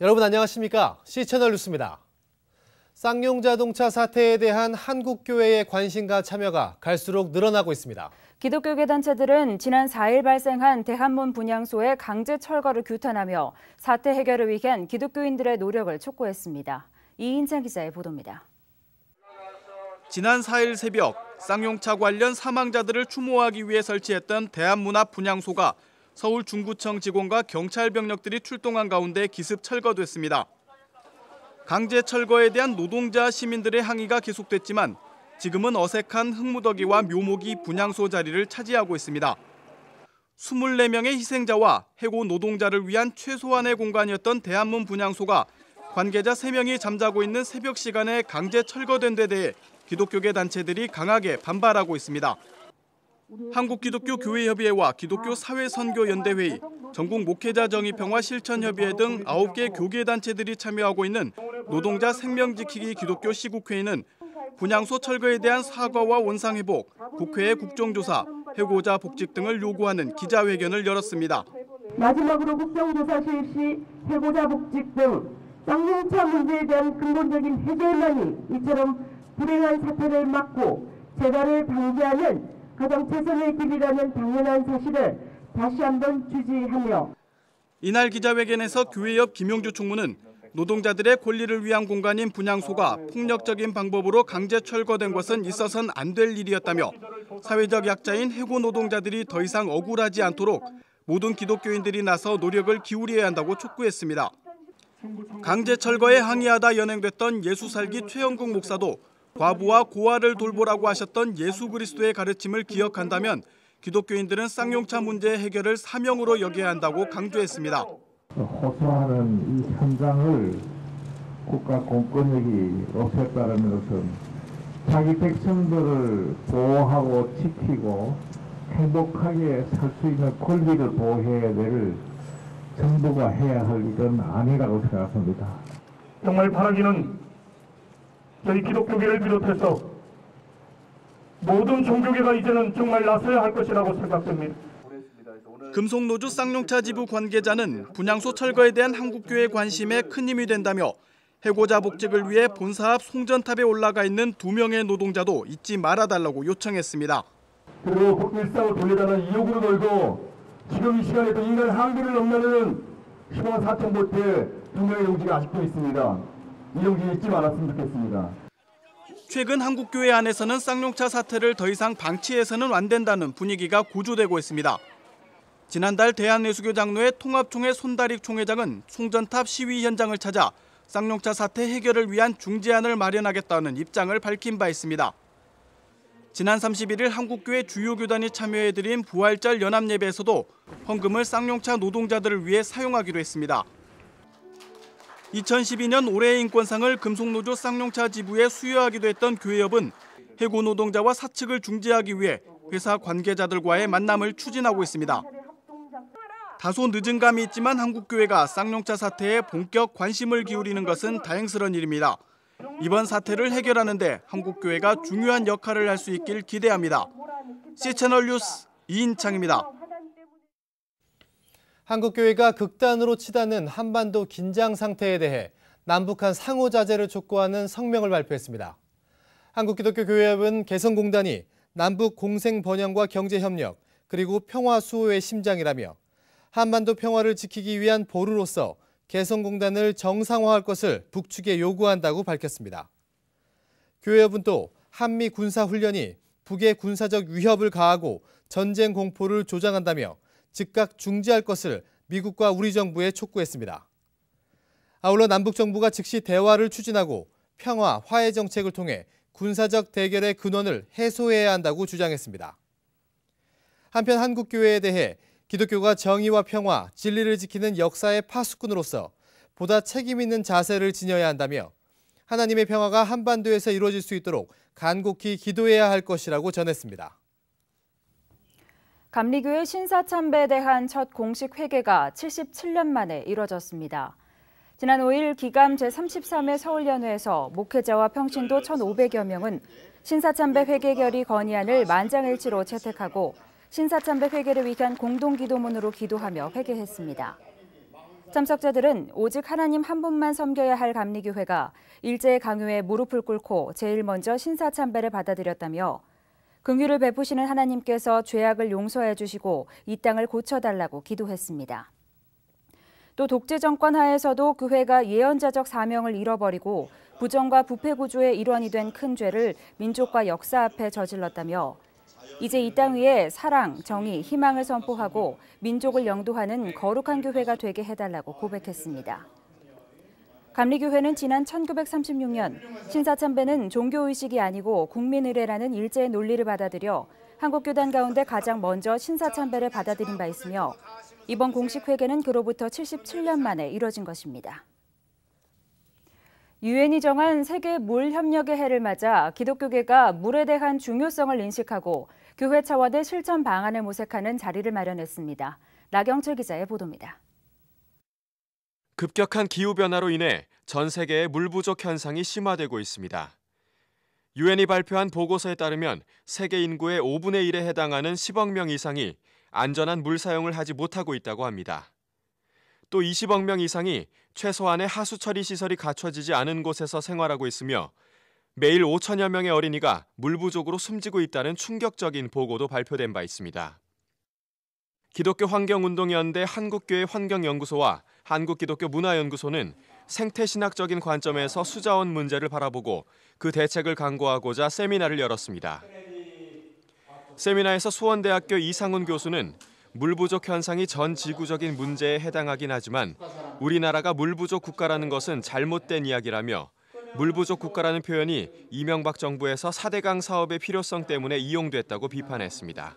여러분 안녕하십니까? C채널 뉴스입니다. 쌍용자동차 사태에 대한 한국교회의 관심과 참여가 갈수록 늘어나고 있습니다. 기독교계 단체들은 지난 4일 발생한 대한문 분향소의 강제 철거를 규탄하며 사태 해결을 위한 기독교인들의 노력을 촉구했습니다. 이인찬 기자의 보도입니다. 지난 4일 새벽 쌍용차 관련 사망자들을 추모하기 위해 설치했던 대한문 앞 분향소가 서울 중구청 직원과 경찰 병력들이 출동한 가운데 기습 철거됐습니다. 강제 철거에 대한 노동자 시민들의 항의가 계속됐지만 지금은 어색한 흙무더기와 묘목이 분향소 자리를 차지하고 있습니다. 24명의 희생자와 해고 노동자를 위한 최소한의 공간이었던 대한문 분향소가 관계자 3명이 잠자고 있는 새벽 시간에 강제 철거된 데 대해 기독교계 단체들이 강하게 반발하고 있습니다. 한국기독교교회협의회와 기독교사회선교연대회의, 전국목회자정의평화실천협의회 등 9개 교계단체들이 참여하고 있는 노동자 생명지키기 기독교 시국회의는 분향소 철거에 대한 사과와 원상회복, 국회의 국정조사, 해고자 복직 등을 요구하는 기자회견을 열었습니다. 마지막으로 국정조사 실시, 해고자 복직 등 쌍용차 문제에 대한 근본적인 해결만이 이처럼 불행한 사태를 막고 재발을 방지하는 가장 최선의 길이라는 당연한 사실을 다시 한번 주지하며 이날 기자회견에서 교회 옆 김용주 총무는 노동자들의 권리를 위한 공간인 분향소가 폭력적인 방법으로 강제 철거된 것은 있어서는 안 될 일이었다며 사회적 약자인 해고 노동자들이 더 이상 억울하지 않도록 모든 기독교인들이 나서 노력을 기울여야 한다고 촉구했습니다. 강제 철거에 항의하다 연행됐던 예수살기 최영국 목사도 과부와 고아를 돌보라고 하셨던 예수 그리스도의 가르침을 기억한다면 기독교인들은 쌍용차 문제 해결을 사명으로 여겨야 한다고 강조했습니다. 호소하는 이 현장을 국가 공권력이 없앴다는 것은 자기 백성들을 보호하고 지키고 행복하게 살 수 있는 권리를 보호해야 될 정부가 해야 할 일은 아니라고 생각합니다. 정말 바라기는 저희 기독교계를 비롯해서 모든 종교계가 이제는 정말 나서야 할 것이라고 생각됩니다. 금속노조 쌍용차 지부 관계자는 분향소 철거에 대한 한국교회 관심에 큰 힘이 된다며 해고자 복직을 위해 본사 앞 송전탑에 올라가 있는 2명의 노동자도 잊지 말아달라고 요청했습니다. 그리고 일상을 돌려달라는 이 요구를 걸고 지금 이 시간에도 인간 한계를 넘나드는 희망 사천 못해 2명의 용지가 아직도 있습니다. 이 용지 잊지 말았으면 좋겠습니다. 최근 한국교회 안에서는 쌍용차 사태를 더 이상 방치해서는 안 된다는 분위기가 고조되고 있습니다. 지난달 대한예수교 장로회 통합총회 손다릭 총회장은 송전탑 시위 현장을 찾아 쌍용차 사태 해결을 위한 중재안을 마련하겠다는 입장을 밝힌 바 있습니다. 지난 31일 한국교회 주요 교단이 참여해드린 부활절 연합예배에서도 헌금을 쌍용차 노동자들을 위해 사용하기로 했습니다. 2012년 올해의 인권상을 금속노조 쌍용차 지부에 수여하기도 했던 교회협은 해고 노동자와 사측을 중재하기 위해 회사 관계자들과의 만남을 추진하고 있습니다. 다소 늦은 감이 있지만 한국교회가 쌍용차 사태에 본격 관심을 기울이는 것은 다행스러운 일입니다. 이번 사태를 해결하는 데 한국교회가 중요한 역할을 할 수 있길 기대합니다. C채널 뉴스 이인창입니다. 한국교회가 극단으로 치닫는 한반도 긴장 상태에 대해 남북한 상호자제를 촉구하는 성명을 발표했습니다. 한국기독교교회협은 개성공단이 남북 공생 번영과 경제협력 그리고 평화 수호의 심장이라며 한반도 평화를 지키기 위한 보루로서 개성공단을 정상화할 것을 북측에 요구한다고 밝혔습니다. 교회협은 또 한미 군사훈련이 북의 군사적 위협을 가하고 전쟁 공포를 조장한다며 즉각 중지할 것을 미국과 우리 정부에 촉구했습니다. 아울러 남북 정부가 즉시 대화를 추진하고 평화, 화해 정책을 통해 군사적 대결의 근원을 해소해야 한다고 주장했습니다. 한편 한국교회에 대해 기독교가 정의와 평화, 진리를 지키는 역사의 파수꾼으로서 보다 책임 있는 자세를 지녀야 한다며 하나님의 평화가 한반도에서 이루어질 수 있도록 간곡히 기도해야 할 것이라고 전했습니다. 감리교회 신사참배에 대한 첫 공식 회개가 77년 만에 이뤄졌습니다. 지난 5일 기감 제33회 서울연회에서 목회자와 평신도 1,500여 명은 신사참배 회개 결의 건의안을 만장일치로 채택하고 신사참배 회개를 위한 공동기도문으로 기도하며 회개했습니다. 참석자들은 오직 하나님 한 분만 섬겨야 할 감리교회가 일제의 강요에 무릎을 꿇고 제일 먼저 신사참배를 받아들였다며 긍휼을 베푸시는 하나님께서 죄악을 용서해 주시고 이 땅을 고쳐달라고 기도했습니다. 또 독재 정권 하에서도 교회가 예언자적 사명을 잃어버리고 부정과 부패 구조의 일원이 된 큰 죄를 민족과 역사 앞에 저질렀다며 이제 이 땅 위에 사랑, 정의, 희망을 선포하고 민족을 영도하는 거룩한 교회가 되게 해달라고 고백했습니다. 감리교회는 지난 1936년 신사참배는 종교의식이 아니고 국민의례라는 일제의 논리를 받아들여 한국교단 가운데 가장 먼저 신사참배를 받아들인 바 있으며 이번 공식 회개는 그로부터 77년 만에 이뤄진 것입니다. 유엔이 정한 세계 물 협력의 해를 맞아 기독교계가 물에 대한 중요성을 인식하고 교회 차원의 실천 방안을 모색하는 자리를 마련했습니다. 나경철 기자의 보도입니다. 급격한 기후변화로 인해 전 세계의 물 부족 현상이 심화되고 있습니다. 유엔이 발표한 보고서에 따르면 세계 인구의 5분의 1에 해당하는 10억 명 이상이 안전한 물 사용을 하지 못하고 있다고 합니다. 또 20억 명 이상이 최소한의 하수 처리 시설이 갖춰지지 않은 곳에서 생활하고 있으며 매일 5천여 명의 어린이가 물 부족으로 숨지고 있다는 충격적인 보고도 발표된 바 있습니다. 기독교 환경운동연대 한국교회 환경연구소와 한국기독교문화연구소는 생태신학적인 관점에서 수자원 문제를 바라보고 그 대책을 강구하고자 세미나를 열었습니다. 세미나에서 수원대학교 이상훈 교수는 물 부족 현상이 전 지구적인 문제에 해당하긴 하지만 우리나라가 물 부족 국가라는 것은 잘못된 이야기라며 물 부족 국가라는 표현이 이명박 정부에서 4대강 사업의 필요성 때문에 이용됐다고 비판했습니다.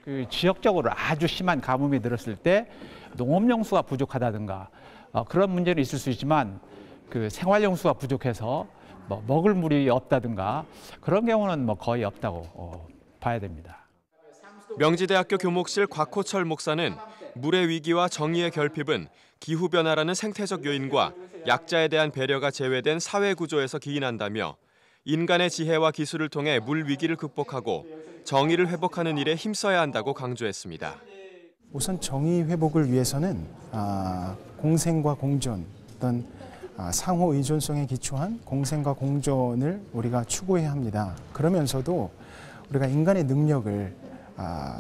그 지역적으로 아주 심한 가뭄이 들었을 때 농업용수가 부족하다든가 그런 문제는 있을 수 있지만 그 생활용수가 부족해서 먹을 물이 없다든가 그런 경우는 거의 없다고 봐야 됩니다. 명지대학교 교목실 곽호철 목사는 물의 위기와 정의의 결핍은 기후변화라는 생태적 요인과 약자에 대한 배려가 제외된 사회 구조에서 기인한다며 인간의 지혜와 기술을 통해 물 위기를 극복하고 정의를 회복하는 일에 힘써야 한다고 강조했습니다. 우선 정의 회복을 위해서는 공생과 공존, 어떤 상호 의존성에 기초한 공생과 공존을 우리가 추구해야 합니다. 그러면서도 우리가 인간의 능력을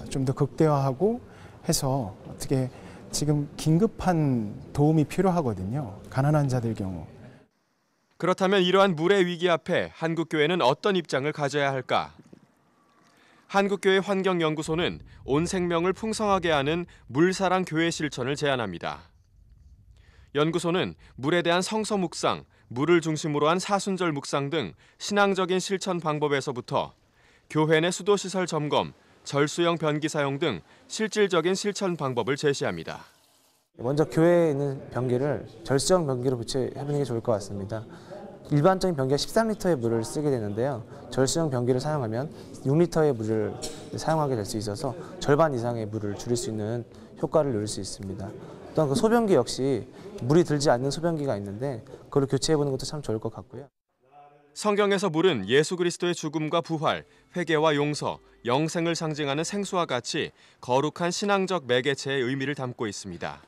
좀 더 극대화하고 해서 어떻게 지금 긴급한 도움이 필요하거든요. 가난한 자들 경우. 그렇다면 이러한 물의 위기 앞에 한국교회는 어떤 입장을 가져야 할까? 한국교회 환경연구소는 온 생명을 풍성하게 하는 물사랑 교회 실천을 제안합니다. 연구소는 물에 대한 성서 묵상, 물을 중심으로 한 사순절 묵상 등 신앙적인 실천 방법에서부터 교회 내 수도시설 점검, 절수형 변기 사용 등 실질적인 실천 방법을 제시합니다. 먼저 교회에 있는 변기를 절수형 변기로 교체해보는 게 좋을 것 같습니다. 일반적인 변기가 13리터의 물을 쓰게 되는데요. 절수형 변기를 사용하면 6리터의 물을 사용하게 될 수 있어서 절반 이상의 물을 줄일 수 있는 효과를 누릴 수 있습니다. 또한 그 소변기 역시 물이 들지 않는 소변기가 있는데 그걸 교체해보는 것도 참 좋을 것 같고요. 성경에서 물은 예수 그리스도의 죽음과 부활, 회개와 용서, 영생을 상징하는 생수와 같이 거룩한 신앙적 매개체의 의미를 담고 있습니다.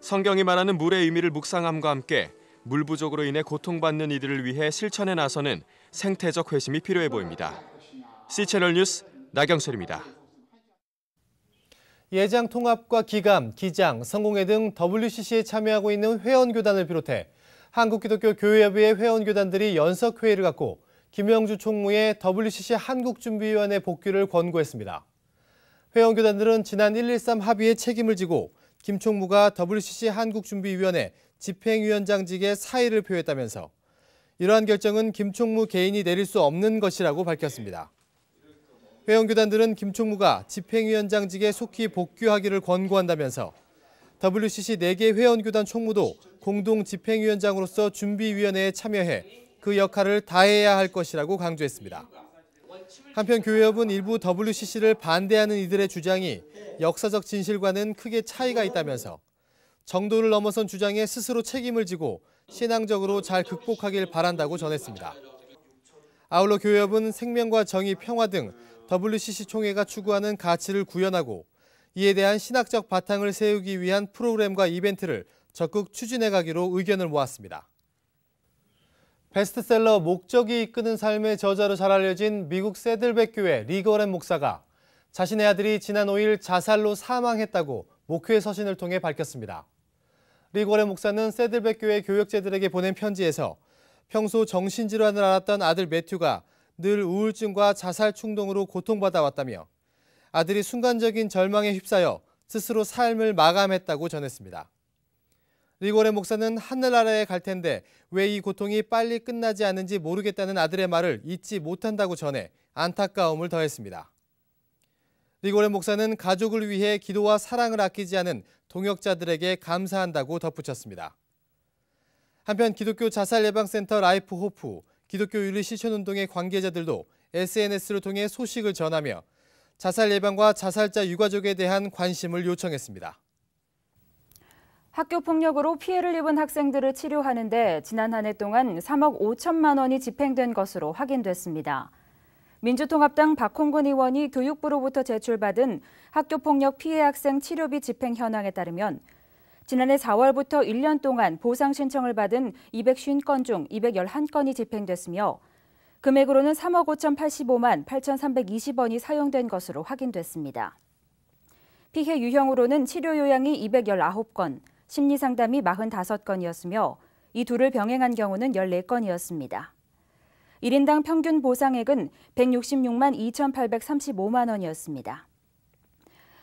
성경이 말하는 물의 의미를 묵상함과 함께 물 부족으로 인해 고통받는 이들을 위해 실천에 나서는 생태적 회심이 필요해 보입니다. C채널 뉴스 나경철입니다. 예장 통합과 기감, 기장, 성공회 등 WCC에 참여하고 있는 회원교단을 비롯해 한국기독교교회협의회 회원교단들이 연석회의를 갖고 김영주 총무의 WCC 한국준비위원회 복귀를 권고했습니다. 회원교단들은 지난 113 합의에 책임을 지고 김 총무가 WCC 한국준비위원회 집행위원장직에 사의를 표했다면서 이러한 결정은 김 총무 개인이 내릴 수 없는 것이라고 밝혔습니다. 회원교단들은 김 총무가 집행위원장직에 속히 복귀하기를 권고한다면서 WCC 4개 회원교단 총무도 공동 집행위원장으로서 준비위원회에 참여해 그 역할을 다해야 할 것이라고 강조했습니다. 한편 교회협은 일부 WCC를 반대하는 이들의 주장이 역사적 진실과는 크게 차이가 있다면서 정도를 넘어선 주장에 스스로 책임을 지고 신앙적으로 잘 극복하길 바란다고 전했습니다. 아울러 교회협은 생명과 정의, 평화 등 WCC 총회가 추구하는 가치를 구현하고 이에 대한 신학적 바탕을 세우기 위한 프로그램과 이벤트를 적극 추진해 가기로 의견을 모았습니다. 베스트셀러 목적이 이끄는 삶의 저자로 잘 알려진 미국 세들백 교회 리그 워렌 목사가 자신의 아들이 지난 5일 자살로 사망했다고 목회 서신을 통해 밝혔습니다. 리그 워렌 목사는 세들백 교회 교역자들에게 보낸 편지에서 평소 정신질환을 앓았던 아들 매튜가 늘 우울증과 자살 충동으로 고통받아 왔다며 아들이 순간적인 절망에 휩싸여 스스로 삶을 마감했다고 전했습니다. 리그 워렌 목사는 하늘나라에 갈 텐데 왜 이 고통이 빨리 끝나지 않는지 모르겠다는 아들의 말을 잊지 못한다고 전해 안타까움을 더했습니다. 리그 워렌 목사는 가족을 위해 기도와 사랑을 아끼지 않은 동역자들에게 감사한다고 덧붙였습니다. 한편 기독교 자살예방센터 라이프 호프, 기독교 윤리 실천운동의 관계자들도 SNS를 통해 소식을 전하며 자살 예방과 자살자 유가족에 대한 관심을 요청했습니다. 학교 폭력으로 피해를 입은 학생들을 치료하는데 지난 한 해 동안 3억 5천만 원이 집행된 것으로 확인됐습니다. 민주통합당 박홍근 의원이 교육부로부터 제출받은 학교폭력 피해 학생 치료비 집행 현황에 따르면 지난해 4월부터 1년 동안 보상 신청을 받은 250건 중 211건이 집행됐으며 금액으로는 3억 5,085만 8,320원이 사용된 것으로 확인됐습니다. 피해 유형으로는 치료 요양이 219건, 심리상담이 45건이었으며 이 둘을 병행한 경우는 14건이었습니다. 1인당 평균 보상액은 166만 2,835만 원이었습니다.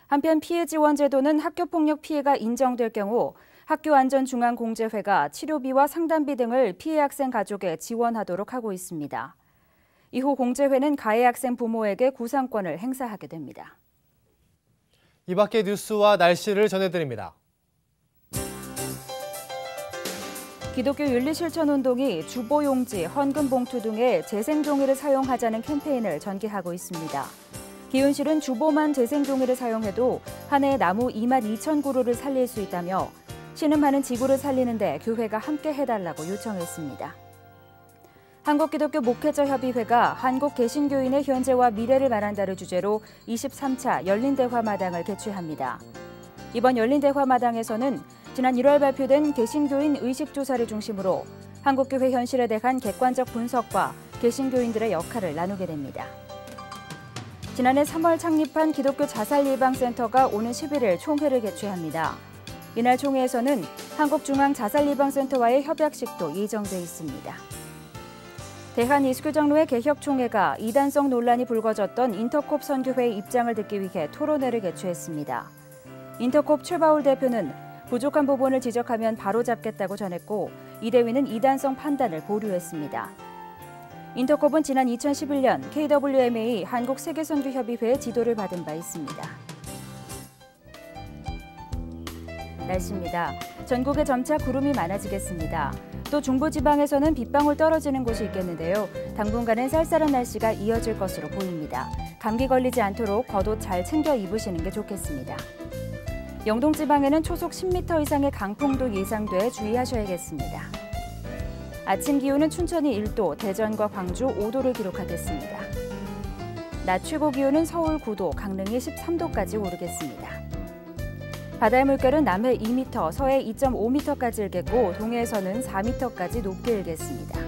한편 피해 지원 제도는 학교폭력 피해가 인정될 경우 학교안전중앙공제회가 치료비와 상담비 등을 피해 학생 가족에 지원하도록 하고 있습니다. 이후 공제회는 가해 학생 부모에게 구상권을 행사하게 됩니다. 이 밖의 뉴스와 날씨를 전해드립니다. 기독교 윤리실천운동이 주보용지, 헌금봉투 등의 재생종이를 사용하자는 캠페인을 전개하고 있습니다. 기윤실은 주보만 재생종이를 사용해도 한 해 나무 2만 2천 그루를 살릴 수 있다며 신음하는 지구를 살리는 데 교회가 함께 해달라고 요청했습니다. 한국기독교 목회자협의회가 한국개신교인의 현재와 미래를 말한다를 주제로 23차 열린대화마당을 개최합니다. 이번 열린대화마당에서는 지난 1월 발표된 개신교인 의식조사를 중심으로 한국교회 현실에 대한 객관적 분석과 개신교인들의 역할을 나누게 됩니다. 지난해 3월 창립한 기독교 자살예방센터가 오는 11일 총회를 개최합니다. 이날 총회에서는 한국중앙자살예방센터와의 협약식도 예정돼 있습니다. 대한이수교장로회 개혁총회가 이단성 논란이 불거졌던 인터콥 선교회의 입장을 듣기 위해 토론회를 개최했습니다. 인터콥 최바울 대표는 부족한 부분을 지적하면 바로잡겠다고 전했고 이 대위는 이단성 판단을 보류했습니다. 인터콥은 지난 2011년 KWMA 한국세계선교협의회의 지도를 받은 바 있습니다. 날씨입니다. 전국에 점차 구름이 많아지겠습니다. 또 중부지방에서는 빗방울 떨어지는 곳이 있겠는데요. 당분간은 쌀쌀한 날씨가 이어질 것으로 보입니다. 감기 걸리지 않도록 겉옷 잘 챙겨 입으시는 게 좋겠습니다. 영동지방에는 초속 10m 이상의 강풍도 예상돼 주의하셔야겠습니다. 아침 기온은 춘천이 1도, 대전과 광주 5도를 기록하겠습니다. 낮 최고 기온은 서울 9도, 강릉이 13도까지 오르겠습니다. 바다의 물결은 남해 2m, 서해 2.5m까지 일겠고 동해에서는 4m까지 높게 일겠습니다.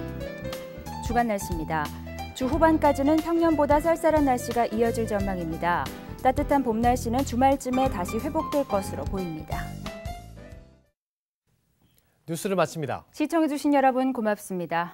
주간 날씨입니다. 주 후반까지는 평년보다 쌀쌀한 날씨가 이어질 전망입니다. 따뜻한 봄 날씨는 주말쯤에 다시 회복될 것으로 보입니다. 뉴스를 마칩니다. 시청해주신 여러분 고맙습니다.